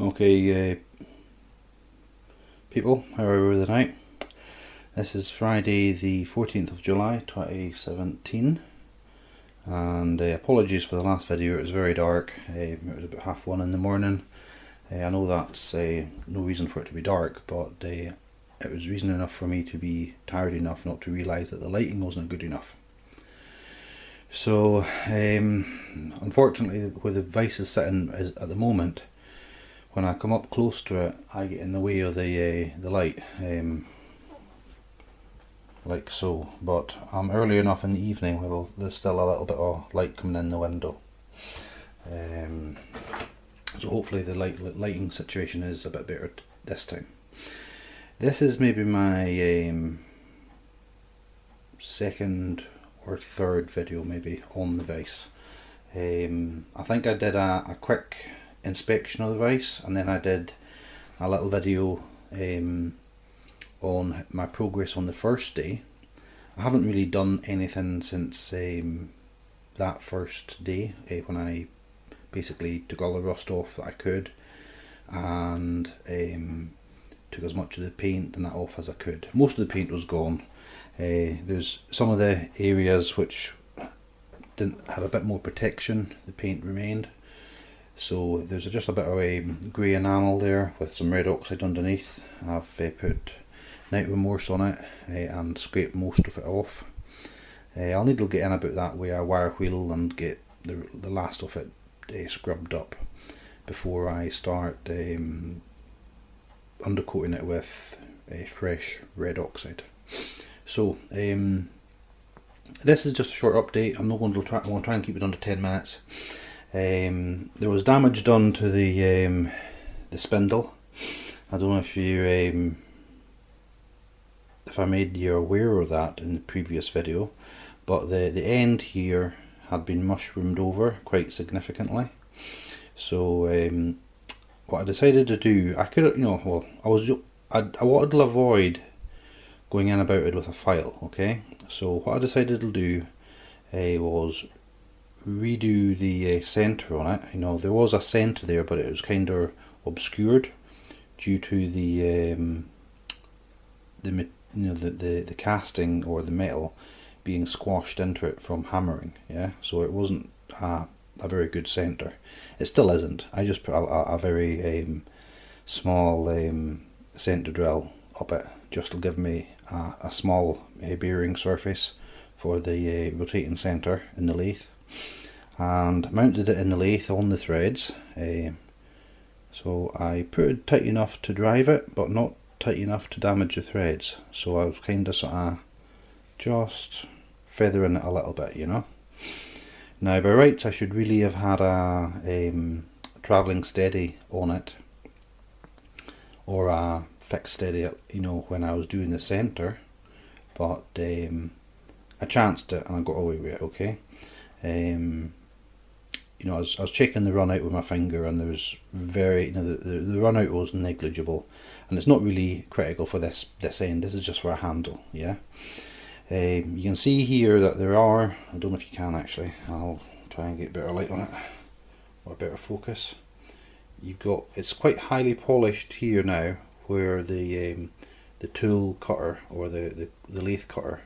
Okay, people, how are we tonight? This is Friday the 14th of July 2017, and apologies for the last video. It was very dark. It was about 1:30 in the morning. I know that's no reason for it to be dark, but it was reason enough for me to be tired enough not to realise that the lighting wasn't good enough. So unfortunately, where the device is sitting at the moment, when I come up close to it, I get in the way of the light, like so. But I'm early enough in the evening where there's still a little bit of light coming in the window. So hopefully the lighting situation is a bit better this time. This is maybe my second or third video maybe on the device. I think I did a quick inspection of the device, and then I did a little video on my progress on the first day. I haven't really done anything since that first day, when I basically took all the rust off that I could, and took as much of the paint and that off as I could. Most of the paint was gone. There's some of the areas which had a bit more protection, the paint remained. So there's just a bit of a grey enamel there with some red oxide underneath. I've put night remorse on it and scraped most of it off. I'll need to get in about that with a wire wheel and get the last of it scrubbed up before I start undercoating it with fresh red oxide. So this is just a short update. I'm not going to try and keep it under 10 minutes. There was damage done to the spindle. I don't know if you if I made you aware of that in the previous video, but the end here had been mushroomed over quite significantly. So what I decided to do, I could, I wanted to avoid going in about it with a file. Okay, so what I decided to do was redo the centre on it. There was a centre there, but it was kind of obscured due to the casting or the metal being squashed into it from hammering. Yeah, so it wasn't a very good centre. It still isn't. I just put a very small centre drill up it just to give me a small bearing surface for the rotating centre in the lathe, and mounted it in the lathe on the threads. So I put it tight enough to drive it, but not tight enough to damage the threads. So I was kind of sort of just feathering it a little bit, Now by rights I should really have had a travelling steady on it, or a fixed steady, when I was doing the centre, but I chanced it and I got away with it. Okay. I was checking the run out with my finger, and there was the run out was negligible, and it's not really critical for this end. This is just for a handle. Yeah. You can see here that there are, I don't know if you can actually, I'll try and get better light on it, or better focus. It's quite highly polished here now, where the tool cutter, or the lathe cutter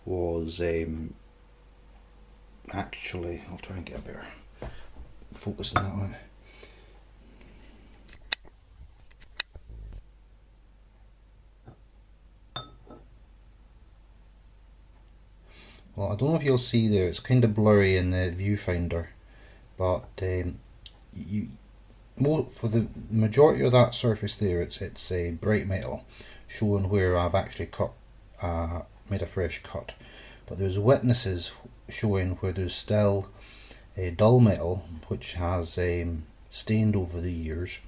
was actually, I'll try and get a better focus on that one. Well, I don't know if you'll see there, it's kind of blurry in the viewfinder, but for the majority of that surface there, it's a bright metal, showing where I've actually made a fresh cut. But there's witnesses showing where there's still a dull metal which has stained over the years,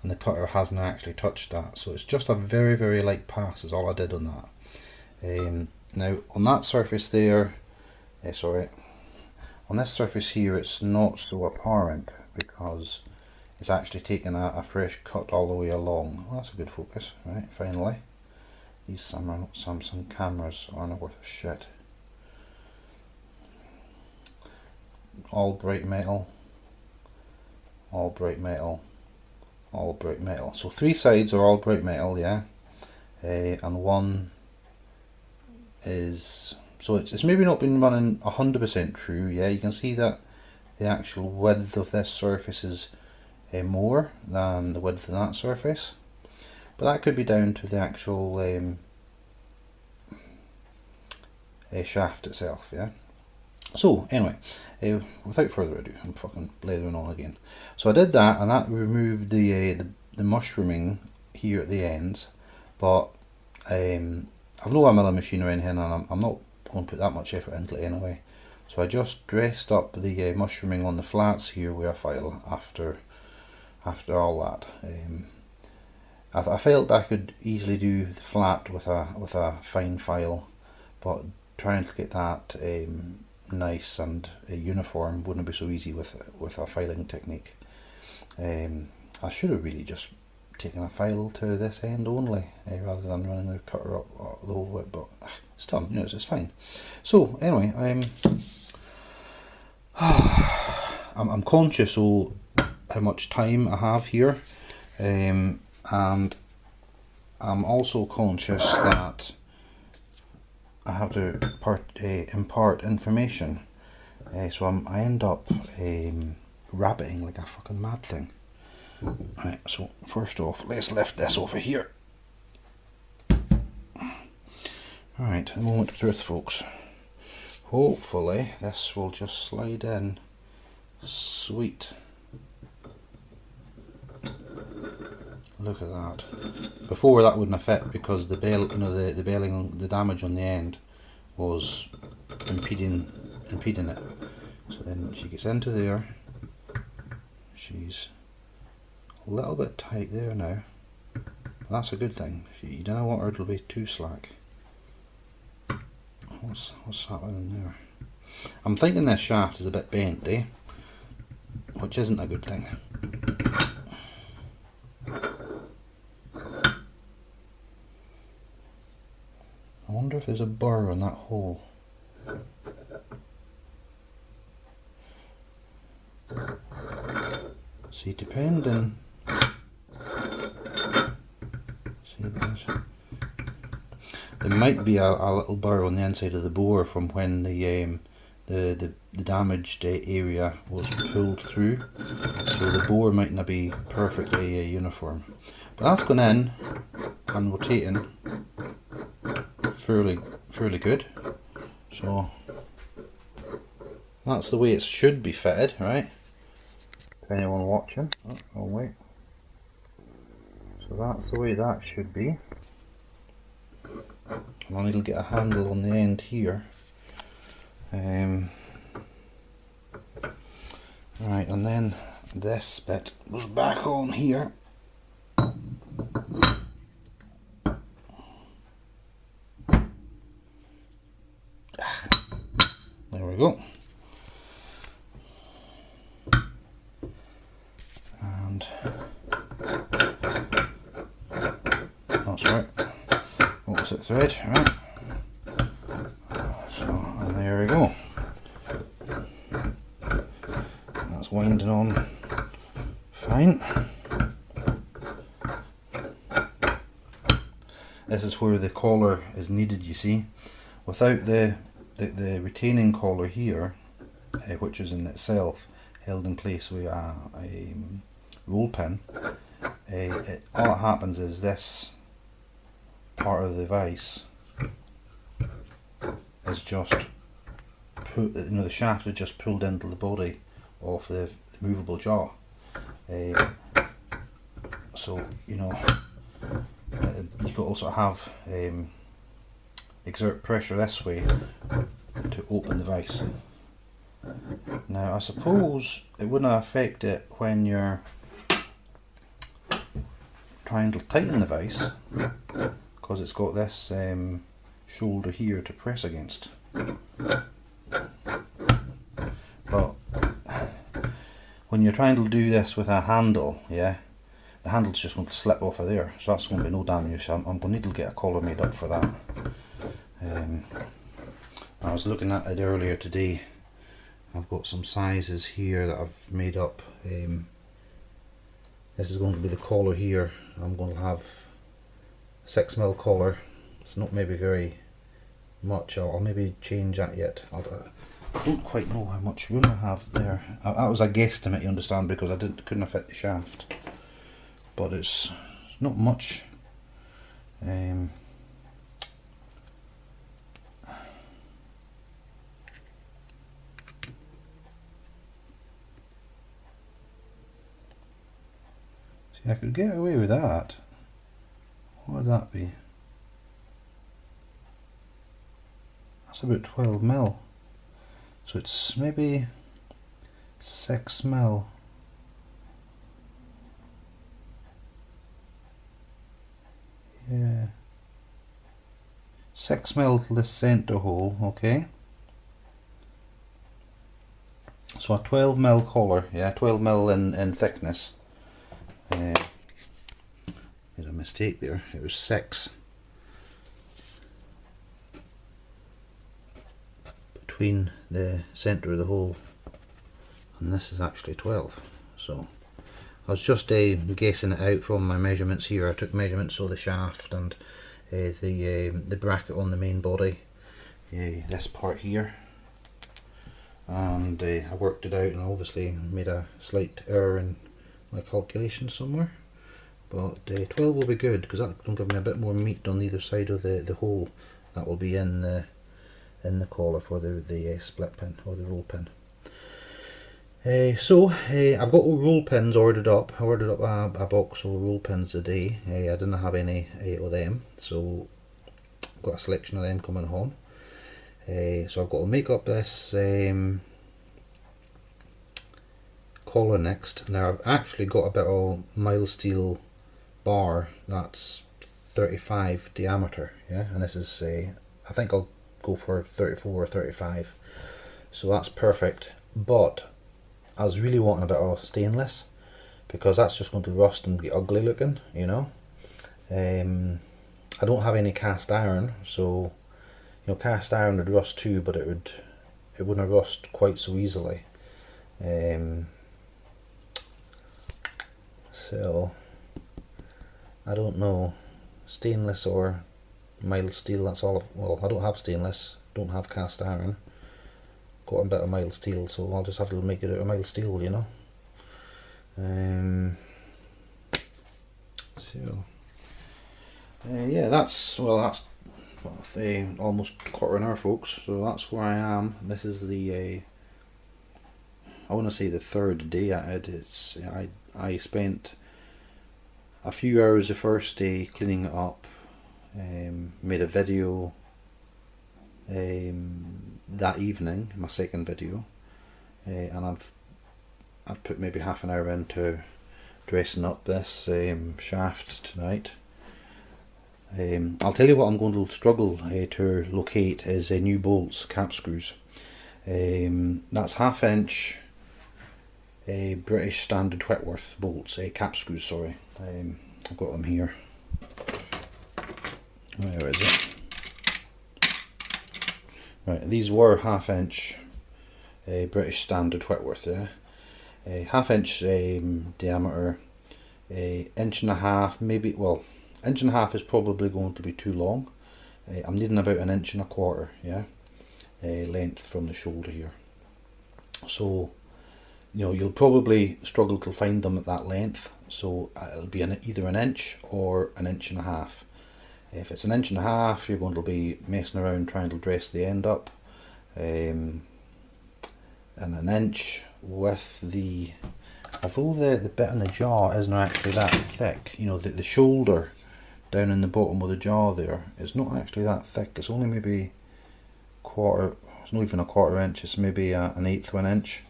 and the cutter hasn't actually touched that. So it's just a very, very light pass is all I did on that. Now on that surface there, on this surface here, it's not so apparent because it's actually taken a fresh cut all the way along. Well, that's a good focus, right? Finally, these Samsung cameras aren't worth a shit. All bright metal, all bright metal. So 3 sides are all bright metal, yeah, and one is, so it's maybe not been running 100% true. Yeah, you can see that the actual width of this surface is more than the width of that surface, but that could be down to the actual shaft itself. Yeah. So anyway, without further ado, I'm fucking blathering on again. So I did that, and that removed the mushrooming here at the ends, but I've no milling machine or anything, and I'm not going to put that much effort into it anyway. So I just dressed up the mushrooming on the flats here with a file after all that. I felt I could easily do the flat with a fine file, but trying to get that nice and uniform wouldn't be so easy with a filing technique. I should have really just taken a file to this end only, rather than running the cutter up the whole way, but it's done, you know, it's fine. So anyway, I'm conscious of how much time I have here, and I'm also conscious that I have to impart information, so I end up rabbiting like a fucking mad thing. Right, so first off, let's lift this over here. Alright, the moment of truth, folks. Hopefully this will just slide in. Sweet. Look at that. Before that wouldn't have fit because the the belling, the damage on the end was impeding it. So then she gets into there. She's a little bit tight there now. That's a good thing. You don't want her to be too slack. What's happening there? I'm thinking this shaft is a bit bent, which isn't a good thing. I wonder if there's a burr on that hole. See, depending. See, there might be a little burr on the inside of the bore from when the damaged area was pulled through, so the bore might not be perfectly uniform. But that's gone in and rotating fairly good. So that's the way it should be fitted, right? For anyone watching. Oh wait. So that's the way that should be. And I need to get a handle on the end here. Right, and then this bit goes back on here. There we go. And that's right. Opposite thread, right? So, and there we go. That's winding on fine. This is where the collar is needed, you see. Without the retaining collar here, which is in itself held in place with a roll pin, all that happens is this part of the vise is just the shaft is just pulled into the body of the movable jaw. So you could also have exert pressure this way to open the vise. Now I suppose it wouldn't affect it when you're trying to tighten the vise, because it's got this shoulder here to press against. But when you're trying to do this with a handle, the handle's just going to slip off of there, so that's going to be no damage. So I'm going to need to get a collar made up for that. I was looking at it earlier today. I've got some sizes here that I've made up This is going to be the collar here. I'm going to have 6mm collar. It's not maybe very much. I'll maybe change that yet. I don't quite know how much room I have there. That was a guesstimate, you understand, because I couldn't fit the shaft. But it's not much. See, I could get away with that. What would that be? That's about 12mm. So it's maybe 6mm. Yeah. 6mm to the centre hole, okay. So a 12mm collar, yeah, 12mm in thickness. Made a mistake there, it was 6. Between the centre of the hole, and this is actually 12. So I was just guessing it out from my measurements here. I took measurements of the shaft and the bracket on the main body, this part here, and I worked it out, and obviously made a slight error in my calculation somewhere. But 12 will be good, because that will give me a bit more meat on either side of the hole. That will be in the collar for the split pin or the roll pin. So I've got all roll pins ordered up. I ordered up a box of roll pins today. I didn't have any of them, so I've got a selection of them coming home. So I've got to make up this collar next. Now I've actually got a bit of mild steel bar that's 35 diameter, yeah, and this is I think I'll go for 34 or 35, so that's perfect. But I was really wanting a bit of stainless, because that's just going to rust and be ugly looking, you know. I don't have any cast iron, so you know, cast iron would rust too, but it wouldn't rust quite so easily. So I don't know, stainless or mild steel, that's all. Well, I don't have stainless, don't have cast iron, got a bit of mild steel, so I'll just have to make it out of mild steel, you know. So yeah, that's almost quarter of an hour, folks, so that's where I am. This is the I want to say the third day at it. I spent a few hours the first day cleaning it up, made a video that evening, my second video, and I've put maybe half an hour into dressing up this shaft tonight. I'll tell you what I'm going to struggle to locate is new bolts, cap screws. That's 1/2 inch British standard Whitworth bolts, cap screws, sorry. I've got them here. Where is it? Right, these were 1/2 inch British standard Whitworth, yeah. 1/2 inch diameter, 1.5 inches, maybe, well, 1.5 inches is probably going to be too long. I'm needing about 1.25 inches, yeah, length from the shoulder here. So, you know, you'll probably struggle to find them at that length, so it'll be either 1 inch or 1.5 inches. If it's 1.5 inches, you're going to be messing around trying to dress the end up, and 1 inch with the, although the bit on the jaw isn't actually that thick, you know, the shoulder down in the bottom of the jaw there is not actually that thick. It's only maybe it's not even 1/4 inch, it's maybe 1/8 of an inch,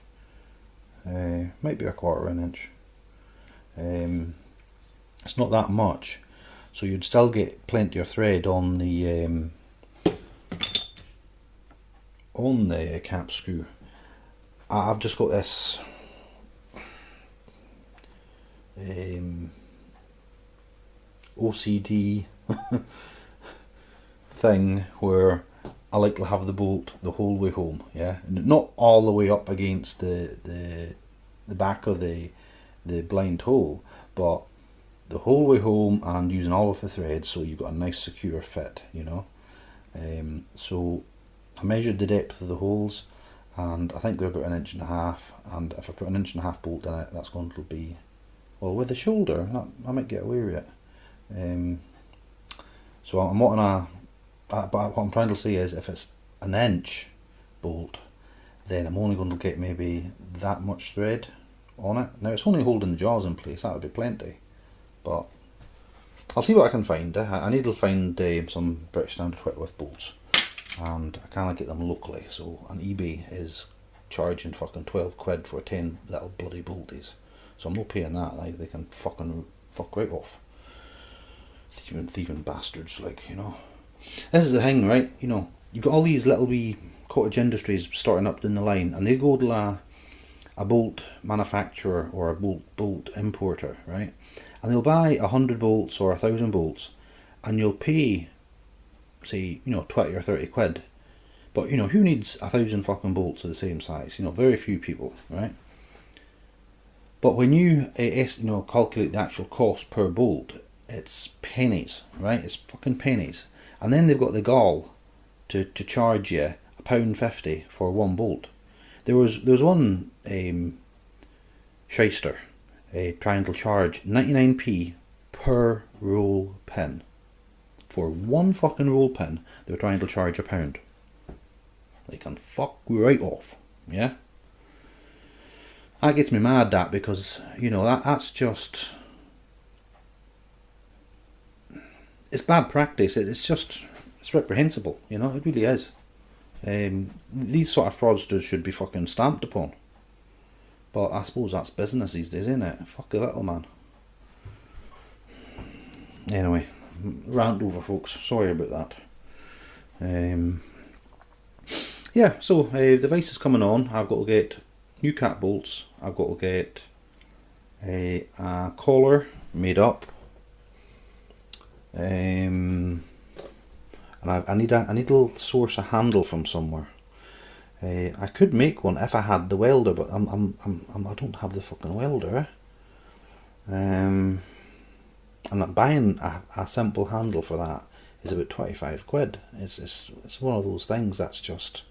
might be 1/4 of an inch. It's not that much, so you'd still get plenty of thread on the cap screw. I've just got this OCD thing where I like to have the bolt the whole way home, yeah, not all the way up against the back of the blind hole, but the whole way home and using all of the threads, so you've got a nice secure fit, you know. So I measured the depth of the holes, and I think they're about 1.5 inches, and if I put 1.5 inch bolt in it, that's going to be, well, with the shoulder, I might get away with it. So I'm not but what I'm trying to say is, if it's an inch bolt, then I'm only going to get maybe that much thread on it. Now it's only holding the jaws in place, that would be plenty, but I'll see what I can find. I need to find some British Standard Whitworth bolts, and I can't get them locally, so on eBay is charging fucking 12 quid for 10 little bloody bolties, so I'm not paying that. Like, they can fuck right off. Thieving bastards, like, you know. This is the thing, right? You know, you've got all these little wee cottage industries starting up in the line, and they go to a bolt manufacturer or a bolt importer, right? And they'll buy 100 bolts or 1,000 bolts, and you'll pay, say, you know, 20 or 30 quid. But, you know, who needs 1,000 fucking bolts of the same size? You know, very few people, right? But when you calculate the actual cost per bolt, it's pennies, right? It's fucking pennies. And then they've got the gall to charge you £1.50 for one bolt. There was one shyster trying to charge 99p per roll pin. For one fucking roll pin, they were trying to charge £1. They can fuck right off, yeah? That gets me mad, that, because, you know, that's just... It's bad practice. It's reprehensible, you know, it really is. These sort of fraudsters should be fucking stamped upon. But I suppose that's business these days, isn't it? Fuck the little man. Anyway, rant over, folks. Sorry about that. Yeah, so the device is coming on. I've got to get new cat bolts. I've got to get a collar made up. And I need to source a handle from somewhere. I could make one if I had the welder, but I don't have the fucking welder. And buying a simple handle for that is about 25 quid. It's one of those things that's just,